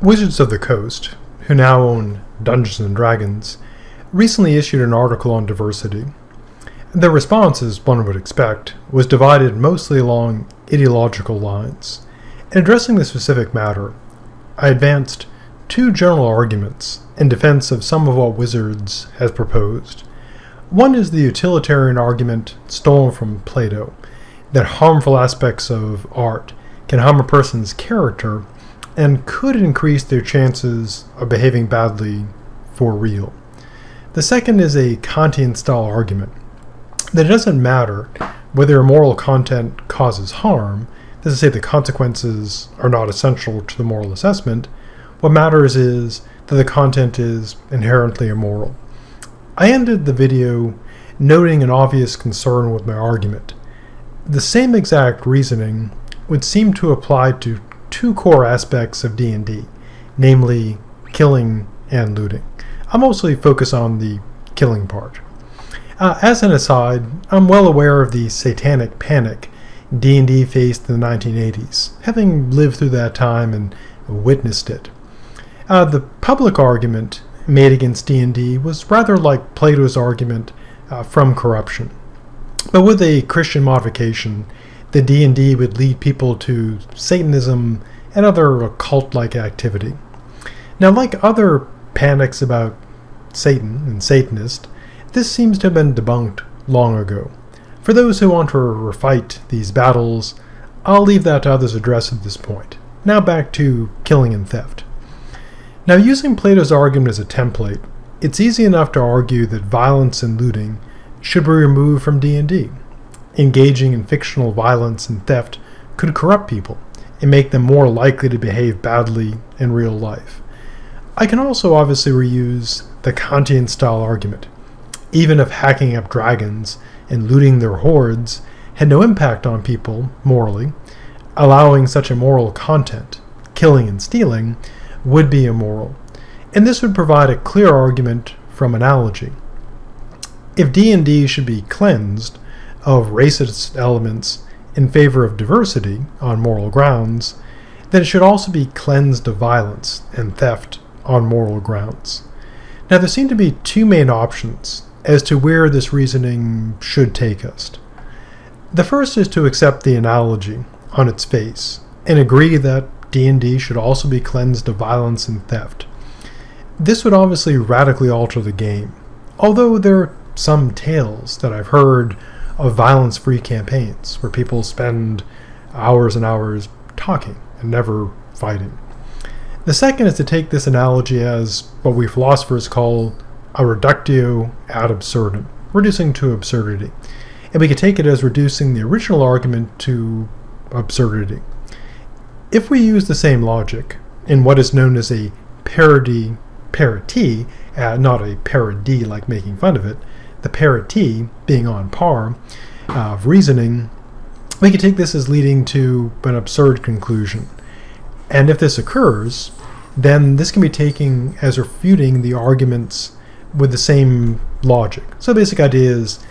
Wizards of the Coast, who now own Dungeons and Dragons, recently issued an article on diversity. Their response, as one would expect, was divided mostly along ideological lines. In addressing the specific matter, I advanced two general arguments in defense of some of what Wizards has proposed. One is the utilitarian argument stolen from Plato, that harmful aspects of art can harm a person's character and could increase their chances of behaving badly for real. The second is a Kantian-style argument that it doesn't matter whether immoral content causes harm, that is to say the consequences are not essential to the moral assessment. What matters is that the content is inherently immoral. I ended the video noting an obvious concern with my argument. The same exact reasoning would seem to apply to two core aspects of D&D, namely killing and looting. I'll mostly focus on the killing part. As an aside, I'm well aware of the satanic panic D&D faced in the 1980s, having lived through that time and witnessed it. The public argument made against D&D was rather like Plato's argument from corruption, but with a Christian modification that D&D would lead people to Satanism and other occult-like activity. Now, like other panics about Satan and Satanist, this seems to have been debunked long ago. For those who want to refight these battles, I'll leave that to others' address at this point. Now back to killing and theft. Now, using Plato's argument as a template, it's easy enough to argue that violence and looting should be removed from D&D. Engaging in fictional violence and theft could corrupt people and make them more likely to behave badly in real life. I can also obviously reuse the Kantian-style argument. Even if hacking up dragons and looting their hoards had no impact on people morally, allowing such immoral content, killing and stealing, would be immoral. And this would provide a clear argument from analogy. If D&D should be cleansed of racist elements in favor of diversity on moral grounds, then it should also be cleansed of violence and theft on moral grounds. Now, there seem to be two main options as to where this reasoning should take us. The first is to accept the analogy on its face and agree that D&D should also be cleansed of violence and theft. This would obviously radically alter the game, although there are some tales that I've heard of violence-free campaigns where people spend hours and hours talking and never fighting. The second is to take this analogy as what we philosophers call a reductio ad absurdum, reducing to absurdity. And we could take it as reducing the original argument to absurdity. If we use the same logic in what is known as a parity, not a parody like making fun of it, the parity being on par of reasoning, we could take this as leading to an absurd conclusion. And if this occurs, then this can be taken as refuting the arguments with the same logic. So the basic idea is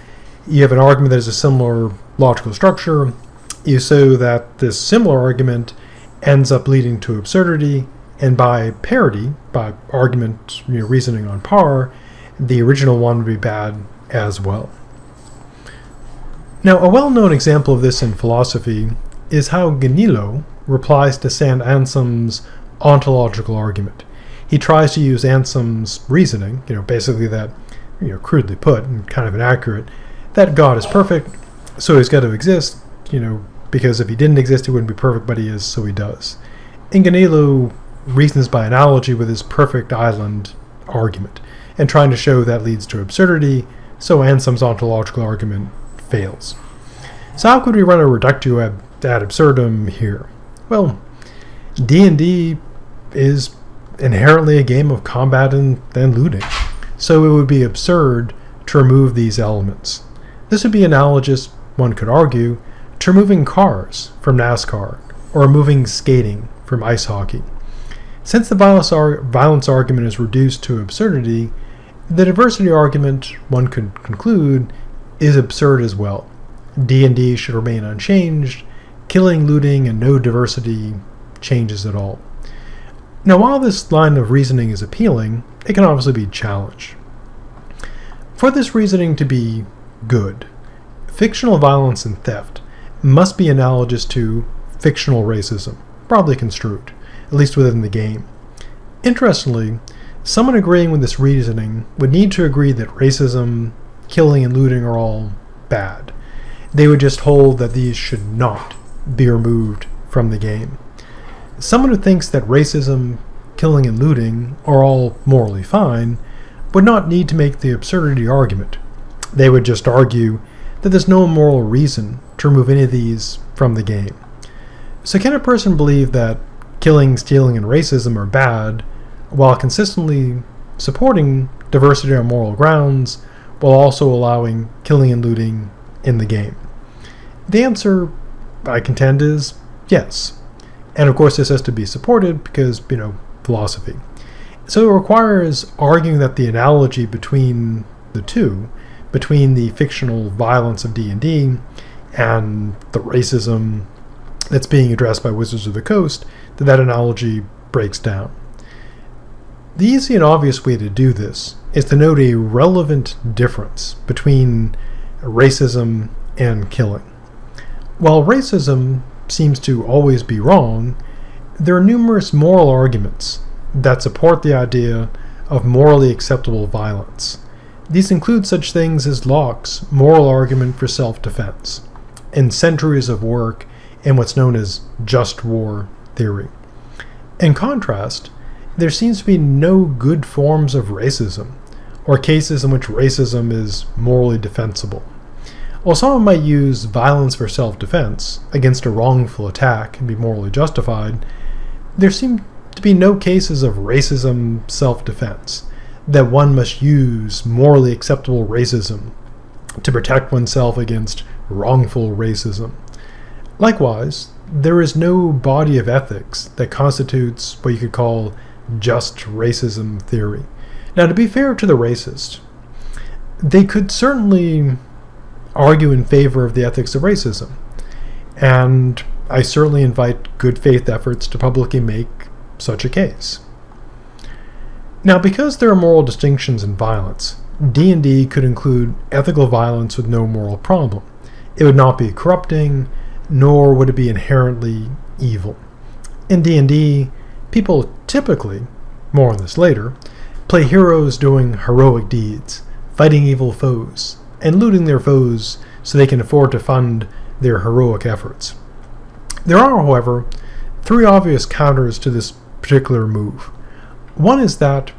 you have an argument that has a similar logical structure, you show that this similar argument ends up leading to absurdity, and by parity, by argument reasoning on par, the original one would be bad as well. Now, a well-known example of this in philosophy is how Ganilo replies to Saint Anselm's ontological argument. He tries to use Anselm's reasoning, basically that, crudely put and kind of inaccurate, that God is perfect, so he's got to exist, because if he didn't exist, he wouldn't be perfect, but he is, so he does. And Ganilo reasons by analogy with his perfect island argument, and trying to show that leads to absurdity, so Anselm's ontological argument fails. So how could we run a reductio ad absurdum here? Well, D&D is inherently a game of combat and looting, so it would be absurd to remove these elements. This would be analogous, one could argue, to removing cars from NASCAR or removing skating from ice hockey. Since the violence argument is reduced to absurdity, the diversity argument, one could conclude, is absurd as well. D&D should remain unchanged, killing, looting, and no diversity changes at all. Now, while this line of reasoning is appealing, it can obviously be challenged. For this reasoning to be good, fictional violence and theft must be analogous to fictional racism, broadly construed, at least within the game. Interestingly, someone agreeing with this reasoning would need to agree that racism, killing, and looting are all bad. They would just hold that these should not be removed from the game. Someone who thinks that racism, killing, and looting are all morally fine would not need to make the absurdity argument. They would just argue that there's no moral reason to remove any of these from the game. So can a person believe that killing, stealing, and racism are bad while consistently supporting diversity on moral grounds while also allowing killing and looting in the game? The answer, I contend, is yes. And of course this has to be supported because, philosophy. So it requires arguing that the analogy between the two, between the fictional violence of D&D and the racism that's being addressed by Wizards of the Coast, that analogy breaks down. The easy and obvious way to do this is to note a relevant difference between racism and killing. While racism seems to always be wrong, there are numerous moral arguments that support the idea of morally acceptable violence. These include such things as Locke's moral argument for self-defense, and centuries of work in what's known as just war theory. In contrast, there seems to be no good forms of racism, or cases in which racism is morally defensible. While someone might use violence for self-defense against a wrongful attack and be morally justified, there seem to be no cases of racism self-defense, that one must use morally acceptable racism to protect oneself against wrongful racism. Likewise, there is no body of ethics that constitutes what you could call just racism theory. Now, to be fair to the racist, they could certainly argue in favor of the ethics of racism, and I certainly invite good faith efforts to publicly make such a case. Now, because there are moral distinctions in violence, D&D could include ethical violence with no moral problem. It would not be corrupting, nor would it be inherently evil. In D&D, people typically, more on this later, play heroes doing heroic deeds, fighting evil foes, and looting their foes so they can afford to fund their heroic efforts. There are, however, three obvious counters to this particular move. One is that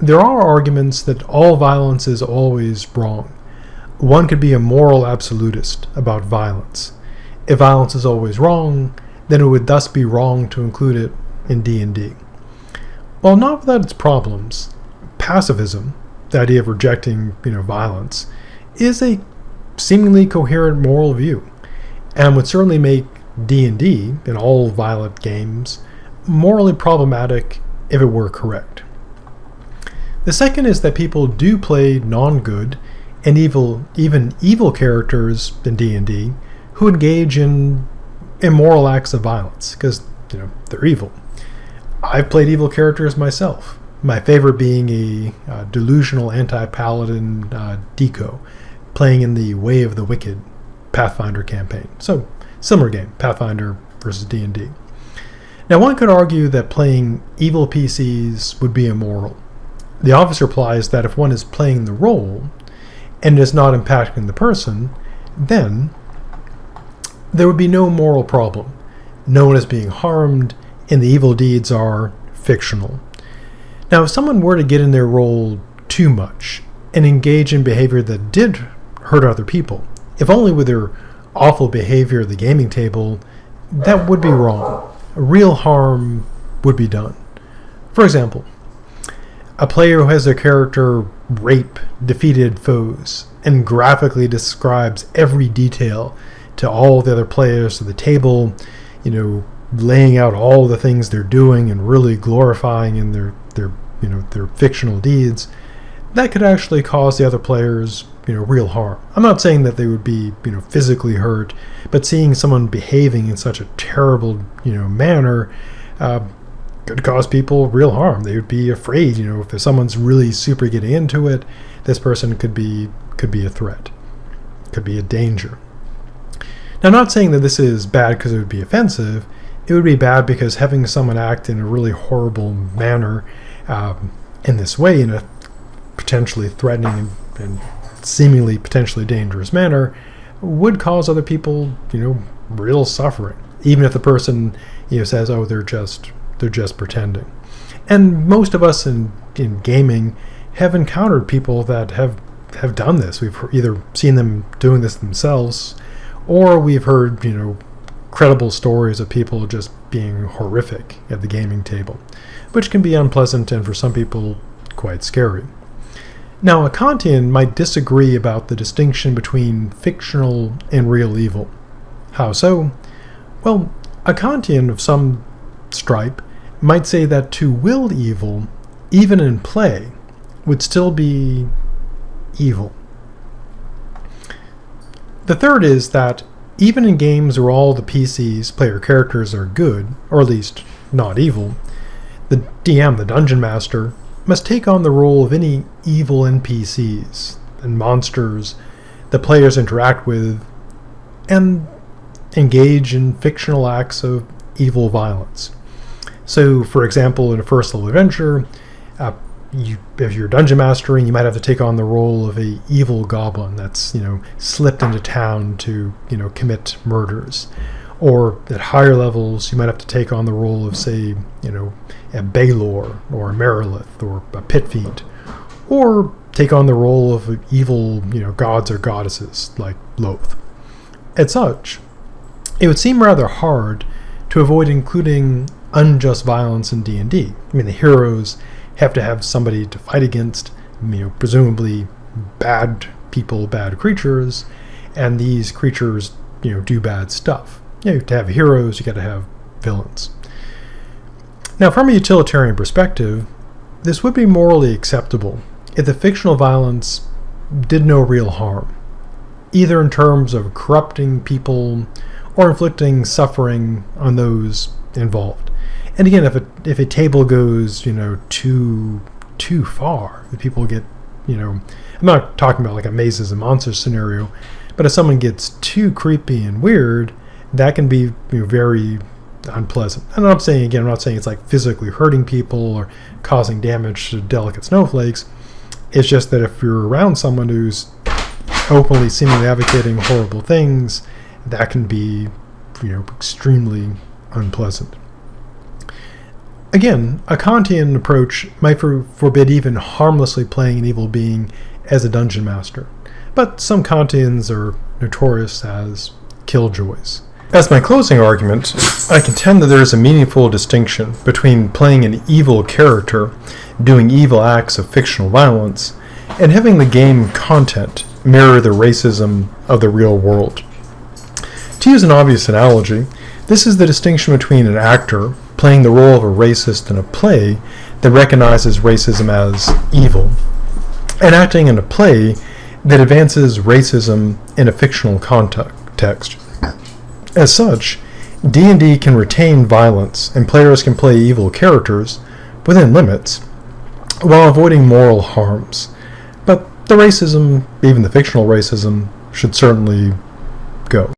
there are arguments that all violence is always wrong. One could be a moral absolutist about violence. If violence is always wrong, then it would thus be wrong to include it in D&D. While not without its problems, pacifism, the idea of rejecting violence, is a seemingly coherent moral view, and would certainly make D&D, in all violent games, morally problematic if it were correct. The second is that people do play non-good and even evil characters in D&D who engage in immoral acts of violence, because they're evil. I've played evil characters myself, my favorite being a delusional anti-paladin deco, playing in the Way of the Wicked Pathfinder campaign. So, similar game, Pathfinder versus D&D. Now, one could argue that playing evil PCs would be immoral. The obvious reply is that if one is playing the role and it is not impacting the person, then there would be no moral problem. No one is being harmed, and the evil deeds are fictional. Now, if someone were to get in their role too much and engage in behavior that did hurt other people, if only with their awful behavior at the gaming table, that would be wrong. Real harm would be done. For example, a player who has their character rape defeated foes and graphically describes every detail to all the other players at the table, laying out all the things they're doing and really glorifying in their fictional deeds, that could actually cause the other players real harm. I'm not saying that they would be physically hurt, but seeing someone behaving in such a terrible manner, could cause people real harm. They would be afraid, if someone's really super getting into it, this person could be a threat, could be a danger. Now, I'm not saying that this is bad because it would be offensive. It would be bad because having someone act in a really horrible manner in this way, in a potentially threatening and seemingly potentially dangerous manner, would cause other people, real suffering. Even if the person, says, "Oh, they're just pretending." And most of us in gaming have encountered people that have done this. We've either seen them doing this themselves, or we've heard, credible stories of people just being horrific at the gaming table, which can be unpleasant and for some people quite scary. Now, a Kantian might disagree about the distinction between fictional and real evil. How so? Well, a Kantian of some stripe might say that to will evil, even in play, would still be evil. The third is that even in games where all the PCs, player characters, are good, or at least not evil, the DM, the Dungeon Master, must take on the role of any evil NPCs and monsters that players interact with and engage in fictional acts of evil violence. So, for example, in a first level adventure, if you're dungeon mastering, you might have to take on the role of a evil goblin that's, slipped into town to, commit murders. Or at higher levels, you might have to take on the role of, say, a Baelor or a Merilith or a Pitfiend. Or take on the role of evil, gods or goddesses like Loth. As such, it would seem rather hard to avoid including unjust violence in D&D. The heroes have to have somebody to fight against, presumably bad people, bad creatures, and these creatures, do bad stuff. To have heroes, you got to have villains. Now, from a utilitarian perspective, this would be morally acceptable if the fictional violence did no real harm, either in terms of corrupting people or inflicting suffering on those involved. And again, if a table goes, too far, the people get, I'm not talking about like a mazes and monsters scenario, but if someone gets too creepy and weird, that can be very unpleasant. And I'm not saying it's like physically hurting people or causing damage to delicate snowflakes. It's just that if you're around someone who's openly seemingly advocating horrible things, that can be, extremely unpleasant. Again, a Kantian approach might forbid even harmlessly playing an evil being as a dungeon master, but some Kantians are notorious as killjoys. As my closing argument, I contend that there is a meaningful distinction between playing an evil character, doing evil acts of fictional violence, and having the game content mirror the racism of the real world. To use an obvious analogy, this is the distinction between an actor playing the role of a racist in a play that recognizes racism as evil, and acting in a play that advances racism in a fictional context. As such, D&D can retain violence, and players can play evil characters within limits, while avoiding moral harms. But the racism, even the fictional racism, should certainly go.